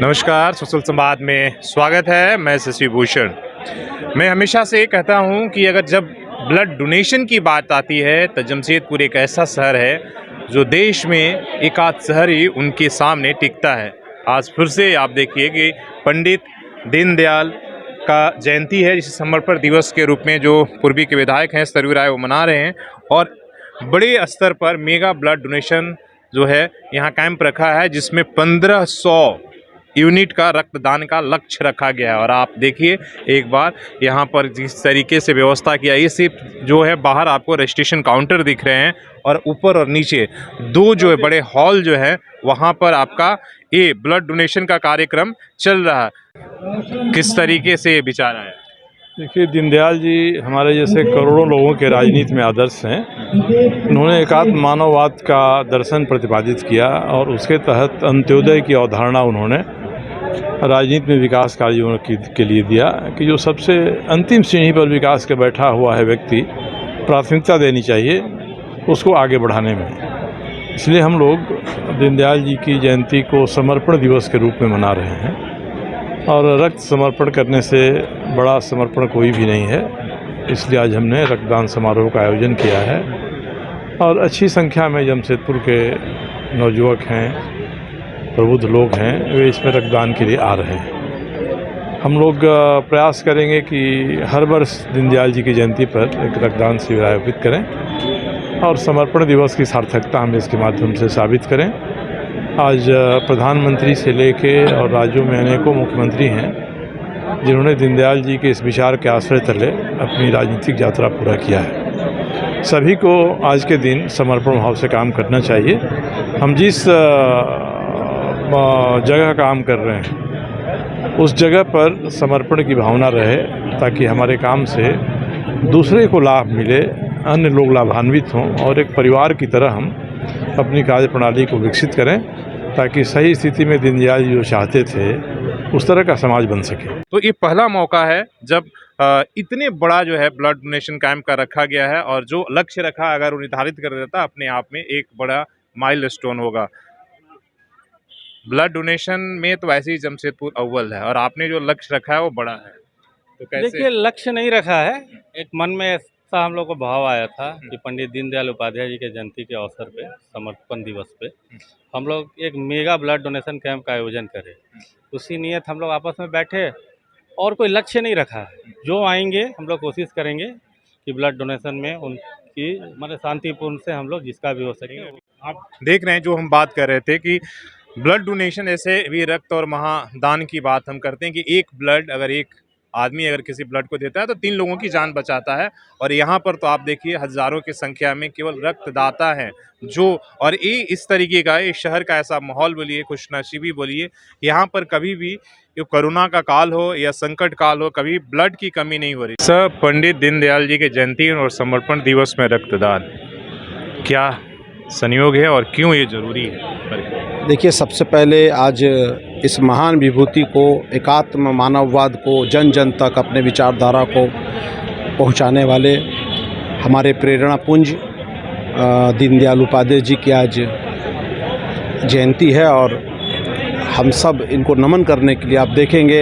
नमस्कार, सोशल संवाद में स्वागत है। मैं शशि भूषण। मैं हमेशा से ये कहता हूँ कि अगर जब ब्लड डोनेशन की बात आती है तो जमशेदपुर एक ऐसा शहर है जो देश में एक आध शहर ही उनके सामने टिकता है। आज फिर से आप देखिए कि पंडित दीनदयाल का जयंती है, जिसे समर्पण दिवस के रूप में जो पूर्वी के विधायक हैं सरयू राय वो मना रहे हैं और बड़े स्तर पर मेगा ब्लड डोनेशन जो है यहाँ कैंप रखा है, जिसमें 1500 यूनिट का रक्तदान का लक्ष्य रखा गया है। और आप देखिए एक बार यहाँ पर जिस तरीके से व्यवस्था किया, ये सिर्फ जो है बाहर आपको रजिस्ट्रेशन काउंटर दिख रहे हैं और ऊपर और नीचे दो जो है बड़े हॉल जो है वहाँ पर आपका ये ब्लड डोनेशन का कार्यक्रम चल रहा है। किस तरीके से ये विचार आया? देखिए, दीनदयाल जी हमारे जैसे करोड़ों लोगों के राजनीति में आदर्श हैं। उन्होंने एकात्म मानववाद का दर्शन प्रतिपादित किया और उसके तहत अंत्योदय की अवधारणा उन्होंने राजनीति में विकास कार्यों के लिए दिया कि जो सबसे अंतिम सीढ़ी पर विकास के बैठा हुआ है व्यक्ति, प्राथमिकता देनी चाहिए उसको आगे बढ़ाने में। इसलिए हम लोग दीनदयाल जी की जयंती को समर्पण दिवस के रूप में मना रहे हैं। और रक्त समर्पण करने से बड़ा समर्पण कोई भी नहीं है, इसलिए आज हमने रक्तदान समारोह का आयोजन किया है और अच्छी संख्या में जमशेदपुर के नौजुवक हैं, प्रबुद्ध लोग हैं, वे इसमें रक्तदान के लिए आ रहे हैं। हम लोग प्रयास करेंगे कि हर वर्ष दीनदयाल जी की जयंती पर एक रक्तदान शिविर आयोजित करें और समर्पण दिवस की सार्थकता हम इसके माध्यम से साबित करें। आज प्रधानमंत्री से लेके और राज्यों में अनेकों मुख्यमंत्री हैं जिन्होंने दीनदयाल जी के इस विचार के आश्रय तले अपनी राजनीतिक यात्रा पूरा किया है। सभी को आज के दिन समर्पण भाव से काम करना चाहिए। हम जिस जगह काम कर रहे हैं उस जगह पर समर्पण की भावना रहे, ताकि हमारे काम से दूसरे को लाभ मिले, अन्य लोग लाभान्वित हों और एक परिवार की तरह हम अपनी कार्य प्रणाली को विकसित करें, ताकि सही स्थिति में दीनदयाल जी जो चाहते थे उस तरह का समाज बन सके। तो ये पहला मौका है जब इतने बड़ा जो है ब्लड डोनेशन कैंप का रखा गया है और जो लक्ष्य रखा अगर वो निर्धारित कर देता अपने आप में एक बड़ा माइलस्टोन होगा। ब्लड डोनेशन में तो वैसे ही जमशेदपुर अव्वल है और आपने जो लक्ष्य रखा है वो बड़ा है, तो कैसे? देखिए, लक्ष्य नहीं रखा है, एक मन में ऐसा हम लोग को भाव आया था कि पंडित दीनदयाल उपाध्याय जी के जयंती के अवसर पे, समर्पण दिवस पे हम लोग एक मेगा ब्लड डोनेशन कैंप का आयोजन करें। उसी नियत हम लोग आपस में बैठे और कोई लक्ष्य नहीं रखा है। जो आएंगे हम लोग कोशिश करेंगे कि ब्लड डोनेशन में उनकी मतलब शांतिपूर्ण से हम लोग जिसका भी हो सके। आप देख रहे हैं जो हम बात कर रहे थे कि ब्लड डोनेशन ऐसे भी रक्त और महादान की बात हम करते हैं कि एक ब्लड अगर एक आदमी अगर किसी ब्लड को देता है तो 3 लोगों की जान बचाता है। और यहाँ पर तो आप देखिए हजारों की संख्या में केवल रक्तदाता हैं जो, और ये इस तरीके का इस शहर का ऐसा माहौल बोलिए, खुशनसीबी बोलिए, यहाँ पर कभी भी ये कोरोना का काल हो या संकट काल हो, कभी ब्लड की कमी नहीं हो रही। सर, पंडित दीनदयाल जी के जयंती और समर्पण दिवस में रक्तदान क्या संयोग है और क्यों ये जरूरी है? देखिए, सबसे पहले आज इस महान विभूति को, एकात्म मानववाद को जन जन तक अपने विचारधारा को पहुंचाने वाले हमारे प्रेरणा पुंज दीनदयाल उपाध्याय जी की आज जयंती है और हम सब इनको नमन करने के लिए आप देखेंगे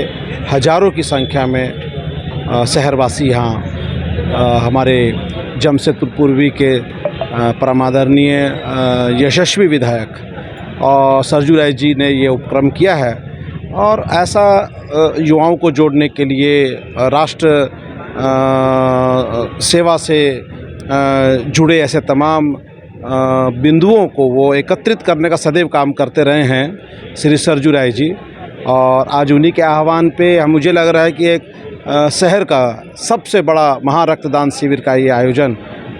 हजारों की संख्या में शहरवासी यहाँ हमारे जमशेदपुर पूर्वी के परमादरणीय यशस्वी विधायक और सरयू राय जी ने ये उपक्रम किया है। और ऐसा युवाओं को जोड़ने के लिए, राष्ट्र सेवा से जुड़े ऐसे तमाम बिंदुओं को वो एकत्रित करने का सदैव काम करते रहे हैं श्री सरयू राय जी। और आज उन्हीं के आह्वान पे मुझे लग रहा है कि एक शहर का सबसे बड़ा महारक्तदान शिविर का ये आयोजन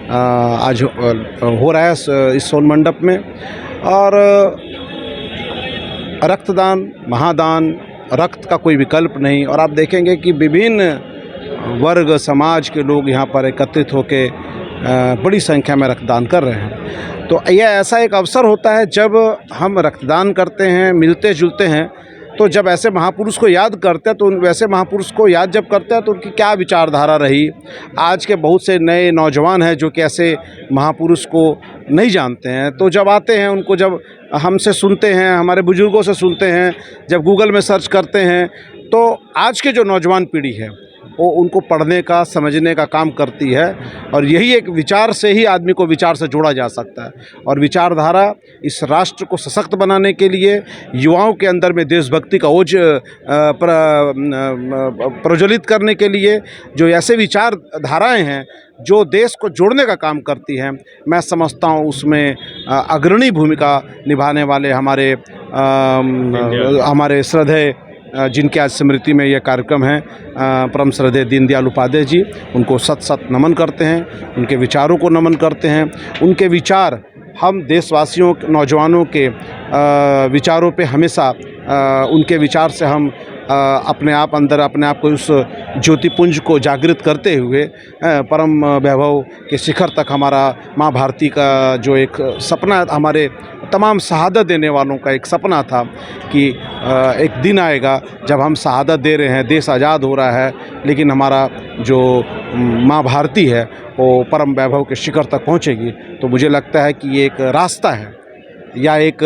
आज हो रहा है इस सोन मंडप में। और रक्तदान, महादान, रक्त का कोई विकल्प नहीं। और आप देखेंगे कि विभिन्न वर्ग समाज के लोग यहाँ पर एकत्रित होकर बड़ी संख्या में रक्तदान कर रहे हैं। तो यह ऐसा एक अवसर होता है जब हम रक्तदान करते हैं, मिलते जुलते हैं, तो जब ऐसे महापुरुष को याद करते हैं तो वैसे महापुरुष को याद जब करते हैं तो उनकी क्या विचारधारा रही। आज के बहुत से नए नौजवान हैं जो कि ऐसे महापुरुष को नहीं जानते हैं, तो जब आते हैं उनको जब हमसे सुनते हैं, हमारे बुजुर्गों से सुनते हैं, जब गूगल में सर्च करते हैं, तो आज के जो नौजवान पीढ़ी है वो उनको पढ़ने का, समझने का काम करती है। और यही एक विचार से ही आदमी को विचार से जोड़ा जा सकता है। और विचारधारा इस राष्ट्र को सशक्त बनाने के लिए, युवाओं के अंदर में देशभक्ति का ओज प्रज्वलित करने के लिए जो ऐसे विचारधाराएं हैं जो देश को जोड़ने का काम करती हैं, मैं समझता हूँ उसमें अग्रणी भूमिका निभाने वाले हमारे श्रद्धेय जिनके आज स्मृति में यह कार्यक्रम है, परम श्रद्धेय दीनदयाल उपाध्याय जी, उनको सत सत नमन करते हैं, उनके विचारों को नमन करते हैं। उनके विचार हम देशवासियों, नौजवानों के विचारों पे हमेशा उनके विचार से हम अपने आप को उस ज्योतिपुंज को जागृत करते हुए परम वैभव के शिखर तक हमारा माँ भारती का जो एक सपना, हमारे तमाम शहादत देने वालों का एक सपना था कि एक दिन आएगा जब हम शहादत दे रहे हैं, देश आज़ाद हो रहा है, लेकिन हमारा जो माँ भारती है वो परम वैभव के शिखर तक पहुँचेगी। तो मुझे लगता है कि ये एक रास्ता है या एक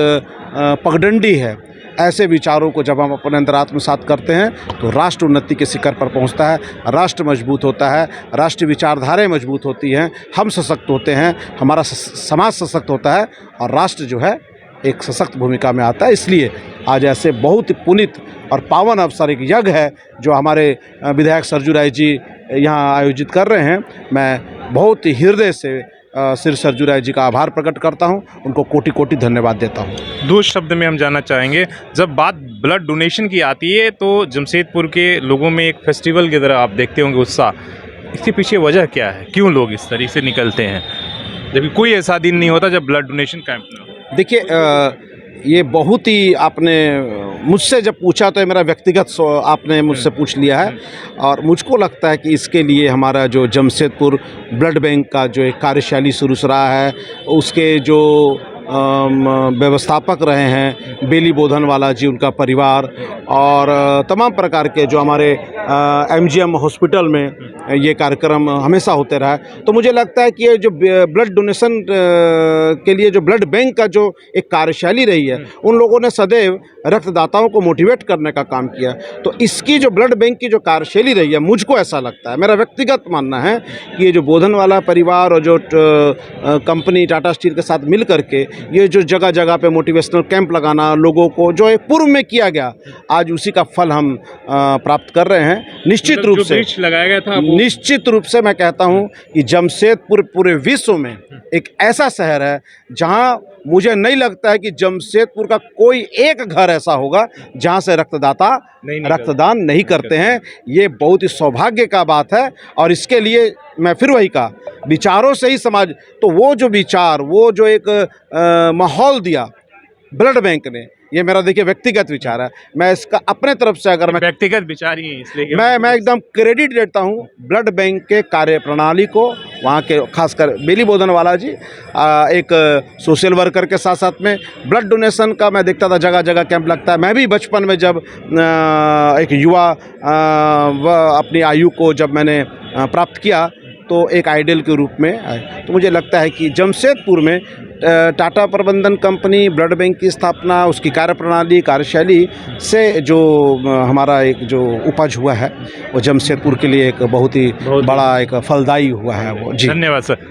पगडंडी है। ऐसे विचारों को जब हम अपने अंदर आत्मसात करते हैं तो राष्ट्र उन्नति के शिखर पर पहुंचता है, राष्ट्र मजबूत होता है, राष्ट्रीय विचारधाराएं मजबूत होती हैं, हम सशक्त होते हैं, हमारा समाज सशक्त होता है और राष्ट्र जो है एक सशक्त भूमिका में आता है। इसलिए आज ऐसे बहुत ही पुनीत और पावन अवसर, एक यज्ञ है जो हमारे विधायक सरजू राय जी यहाँ आयोजित कर रहे हैं। मैं बहुत ही हृदय से श्री सरजू राय जी का आभार प्रकट करता हूं, उनको कोटि कोटि धन्यवाद देता हूं। दो शब्द में हम जानना चाहेंगे, जब बात ब्लड डोनेशन की आती है तो जमशेदपुर के लोगों में एक फेस्टिवल की तरह आप देखते होंगे उत्साह। इसके पीछे वजह क्या है, क्यों लोग इस तरीके से निकलते हैं जबकि कोई ऐसा दिन नहीं होता जब ब्लड डोनेशन कैंप ना हो? देखिए, ये बहुत ही आपने मुझसे जब पूछा तो मेरा व्यक्तिगत आपने मुझसे पूछ लिया है और मुझको लगता है कि इसके लिए हमारा जो जमशेदपुर ब्लड बैंक का जो एक कार्यशैली शुरू रहा है, उसके जो व्यवस्थापक रहे हैं बेली बोधनवाला जी, उनका परिवार और तमाम प्रकार के जो हमारे एमजीएम हॉस्पिटल में ये कार्यक्रम हमेशा होते रहा है। तो मुझे लगता है कि ये जो ब्लड डोनेशन के लिए जो ब्लड बैंक का जो एक कार्यशैली रही है, उन लोगों ने सदैव रक्तदाताओं को मोटिवेट करने का काम किया। तो इसकी जो ब्लड बैंक की जो कार्यशैली रही है, मुझको ऐसा लगता है, मेरा व्यक्तिगत मानना है कि ये जो बोधनवाला परिवार और जो कंपनी टाटा स्टील के साथ मिल करके ये जो जगह जगह पे मोटिवेशनल कैंप लगाना, लोगों को जो एक पूर्व में किया गया, आज उसी का फल हम प्राप्त कर रहे हैं। निश्चित रूप से लगाया गया था, निश्चित रूप से मैं कहता हूं कि जमशेदपुर पूरे विश्व में एक ऐसा शहर है जहां मुझे नहीं लगता है कि जमशेदपुर का कोई एक घर ऐसा होगा जहां से रक्तदाता रक्तदान नहीं करते हैं। ये बहुत ही सौभाग्य का बात है और इसके लिए मैं फिर वही कहा, विचारों से ही समाज, तो वो जो विचार, वो जो एक माहौल दिया ब्लड बैंक ने, ये मेरा देखिए व्यक्तिगत विचार है। मैं इसका अपने तरफ से अगर मैं व्यक्तिगत विचार ही है, इसलिए मैं एकदम क्रेडिट देता हूँ ब्लड बैंक के कार्यप्रणाली को, वहाँ के खासकर बेली बोधनवाला जी एक सोशल वर्कर के साथ साथ में ब्लड डोनेशन का मैं देखता था, जगह जगह कैंप लगता है। मैं भी बचपन में जब एक युवा अपनी आयु को जब मैंने प्राप्त किया तो एक आइडियल के रूप में आए। तो मुझे लगता है कि जमशेदपुर में टाटा प्रबंधन कंपनी ब्लड बैंक की स्थापना, उसकी कार्यप्रणाली, कार्यशैली से जो हमारा एक जो उपज हुआ है वो जमशेदपुर के लिए एक बहुत ही बड़ा एक फलदायी हुआ है वो। जी धन्यवाद सर।